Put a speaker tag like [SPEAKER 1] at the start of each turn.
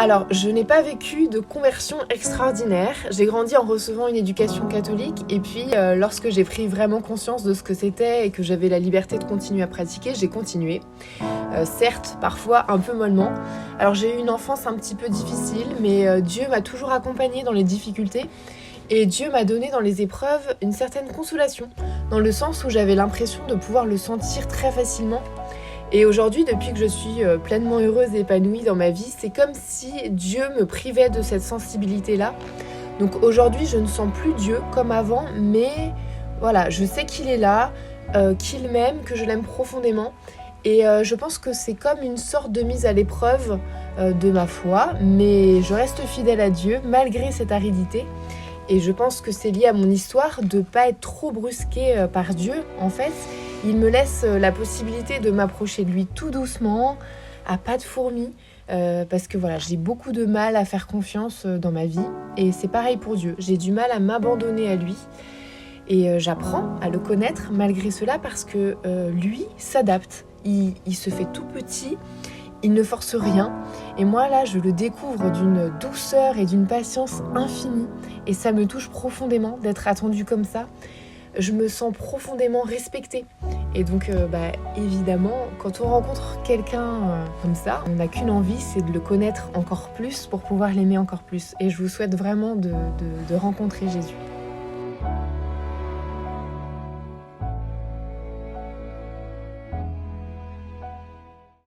[SPEAKER 1] Alors, je n'ai pas vécu de conversion extraordinaire. J'ai grandi en recevant une éducation catholique et puis lorsque j'ai pris vraiment conscience de ce que c'était et que j'avais la liberté de continuer à pratiquer, j'ai continué. Certes, parfois un peu mollement. Alors j'ai eu une enfance un petit peu difficile, mais Dieu m'a toujours accompagnée dans les difficultés et Dieu m'a donné dans les épreuves une certaine consolation, dans le sens où j'avais l'impression de pouvoir le sentir très facilement. Et aujourd'hui, depuis que je suis pleinement heureuse et épanouie dans ma vie, c'est comme si Dieu me privait de cette sensibilité-là. Donc aujourd'hui, je ne sens plus Dieu comme avant, mais voilà, je sais qu'il est là, qu'il m'aime, que je l'aime profondément. Et je pense que c'est comme une sorte de mise à l'épreuve de ma foi, mais je reste fidèle à Dieu malgré cette aridité. Et je pense que c'est lié à mon histoire de ne pas être trop brusquée par Dieu, en fait. Il me laisse la possibilité de m'approcher de lui tout doucement, à pas de fourmis, parce que voilà, j'ai beaucoup de mal à faire confiance dans ma vie. Et c'est pareil pour Dieu, j'ai du mal à m'abandonner à lui. Et j'apprends à le connaître malgré cela parce que lui s'adapte. Il se fait tout petit, il ne force rien. Et moi là, je le découvre d'une douceur et d'une patience infinie. Et ça me touche profondément d'être attendue comme ça. Je me sens profondément respectée. Et donc, évidemment, quand on rencontre quelqu'un comme ça, on n'a qu'une envie, c'est de le connaître encore plus pour pouvoir l'aimer encore plus. Et je vous souhaite vraiment de rencontrer Jésus.